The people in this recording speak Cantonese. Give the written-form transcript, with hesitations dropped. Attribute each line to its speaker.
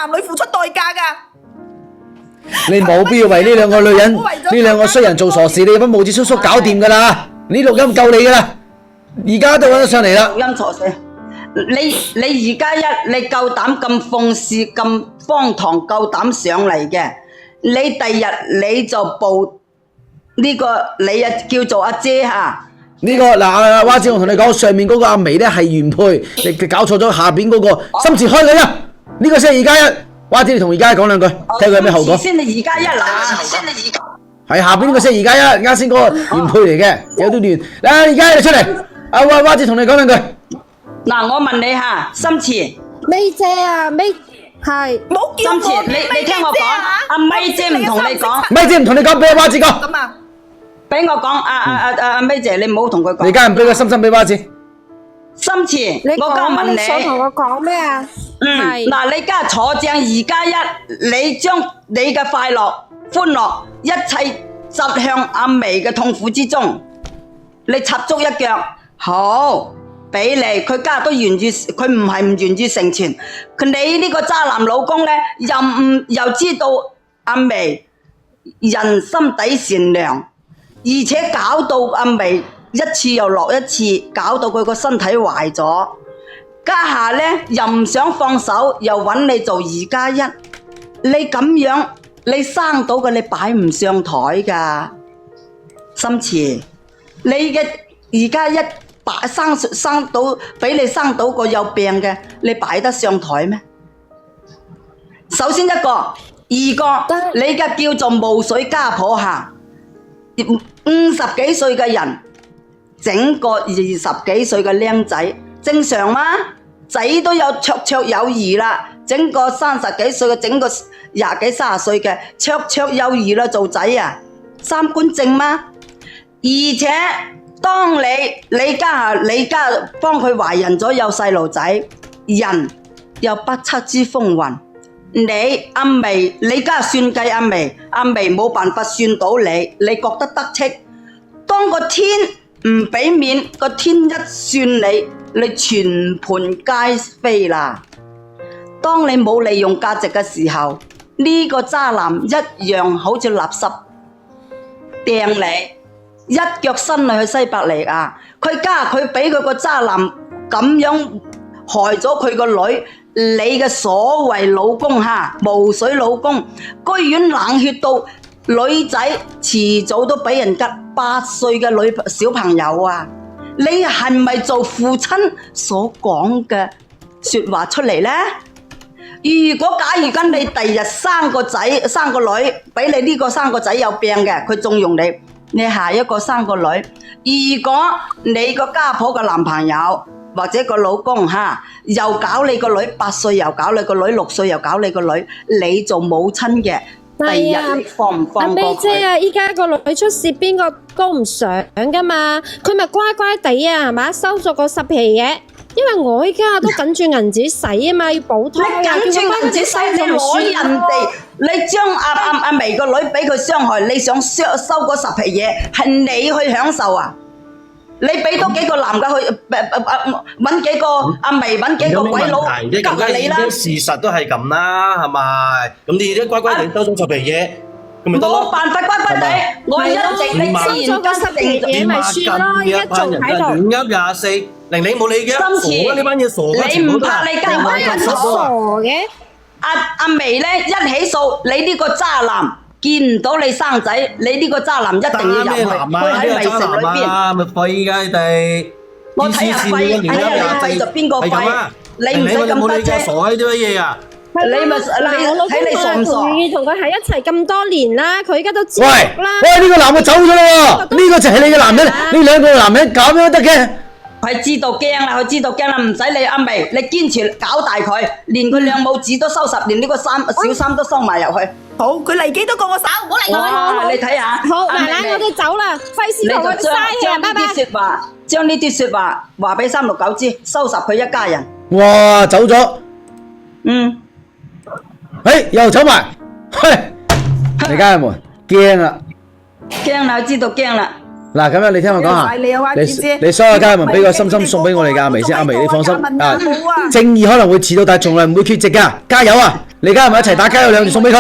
Speaker 1: 男女付出代價㗎。
Speaker 2: 你冇必要為呢兩個女人、呢兩個衰人做傻事，你揾毛子叔叔搞掂㗎啦！呢錄音夠你㗎啦，而家都揾得上嚟啦。
Speaker 3: 錄音錯死！你而家你夠膽咁諷刺、咁荒唐，夠膽上嚟嘅，你第日你就報呢個你啊叫做阿姐嚇。
Speaker 2: 呢個嗱，蛙子我同你講，上面嗰個阿眉咧係原配，你搞錯咗下邊嗰個心切開佢啊！呢個先係2+1，蛙子你同2+1講兩句，睇佢有咩後果。
Speaker 3: 先係2+1啦，
Speaker 2: 係下邊呢個先係2+1，啱先嗰個原配嚟嘅，有啲亂。嗱，2+1你出嚟，阿蛙子同你講兩句。
Speaker 3: 嗱，我問你嚇，心慈。
Speaker 4: 咪姐啊，咪係。
Speaker 1: 冇叫我
Speaker 3: 心慈，你聽我講，阿咪姐唔同你講。
Speaker 2: 咪姐唔同你講，俾阿蛙子講。
Speaker 1: 咁啊！
Speaker 3: 俾我講，阿咪姐，你唔好同佢講。
Speaker 2: 你家人俾個心俾蛙子。
Speaker 3: 心慈，我家問你，
Speaker 4: 想同我講咩啊？
Speaker 3: 嗱，你家坐正2+1，你將你嘅快樂、歡樂，一切擲向阿眉嘅痛苦之中，你插足一腳，好，俾你，佢家都願意，佢唔係唔願意成全，你呢個渣男老公呢，又知道阿眉人心底善良。而且搞到阿眉一次又落一次，搞到佢個身體壞咗，家下呢又唔想放手，又揾你做2+1，你咁樣你生到嘅你擺唔上台噶，心慈，你嘅2+1生到俾你生到個有病嘅，你擺得上台咩？首先一個，二個，你嘅叫做霧水家婆下。50幾歲嘅人整個20幾歲嘅僆仔正常嗎？仔都有綽綽有餘啦，整個30幾歲嘅，整個20幾30歲嘅綽綽有餘啦，做仔啊，三觀正嗎？而且當你家幫佢懷孕咗有細路仔，人有不測之風雲。你阿眉，你家算計阿眉冇辦法算到你，你覺得得戚？當個天唔俾面，個天一算你全盤皆飛啦。當你冇利用價值嘅時候，呢個渣男一樣好似垃圾掟你，一腳伸你去西伯利亞。佢俾佢個渣男咁樣害咗佢個女。你嘅所謂老公哈，無水老公，居然冷血到女仔遲早都俾人吉8歲嘅小朋友啊！你係咪做父親所講嘅說話出嚟呢？如果假如跟你第日生個仔生個女，俾你呢個生個仔有病嘅，佢縱容你，你下一個生個女。如果你個家婆嘅男朋友或者個老公又搞你個女8歲，又搞你個女6歲，又搞你個女，你做母親嘅，第日你放唔放過佢？阿
Speaker 4: 妹姐啊，依家個女出事，邊個都唔想噶嘛，佢咪乖乖地啊，係嘛，收咗個10皮嘢，因為我依家都緊住銀紙使啊嘛，要補湯啊，
Speaker 3: 你緊住銀紙使，你攞人哋，你將阿眉個女俾佢傷害，你想收嗰10皮嘢，係你去享受啊？你俾多幾個男嘅去揾幾個阿眉，揾幾個鬼佬夾你啦！
Speaker 5: 事實都係咁啦，係咪？咁你而家乖乖地收咗10皮嘢，咁咪得咯？
Speaker 3: 冇辦法乖乖地，我一直你收咗個10皮嘢咪算咯，一仲喺度。
Speaker 5: 亂噏24，玲玲冇理嘅，傻啊！呢班嘢傻啊！
Speaker 3: 你唔怕你家冇人
Speaker 4: 傻嘅？
Speaker 3: 阿眉咧一起訴你呢個渣男。見唔到你生仔，你呢個渣男一定要入去，佢喺圍城裏邊。
Speaker 5: 咪廢㗎你哋！
Speaker 3: 我睇下廢，睇下你廢就邊個廢？你唔使咁得啫。
Speaker 5: 傻喺啲乜嘢啊？
Speaker 3: 你咪睇你傻唔傻？
Speaker 4: 同佢喺一齊咁多年啦，佢而家都知啦。
Speaker 2: 喂，呢個男嘅走咗啦喎，呢個就係你嘅男人，呢兩個男人咁樣得嘅。
Speaker 3: 佢知道驚啦，佢知道驚啦，唔使你阿眉，你堅持搞大佢，連佢兩母子都收拾，連呢個小三都收埋入去。
Speaker 1: 好，佢嚟幾多個我手，唔好嚟佢。
Speaker 3: 你睇下。
Speaker 4: 好，奶奶，我哋走啦，費事同佢嘥氣，拜拜。
Speaker 3: 將呢啲說話話俾369知，收拾佢一家人。
Speaker 2: 哇，走咗。又走埋。你家人們驚啦。
Speaker 3: 驚啦，知道驚啦。
Speaker 2: 嗱，咁樣你聽我講下，你所有家人俾個心心送俾我哋嘅阿眉先，阿眉你放心啊，正義可能會遲到，但係從來唔會缺席㗎，加油啊！你家人咪一齊打加油兩字送俾佢。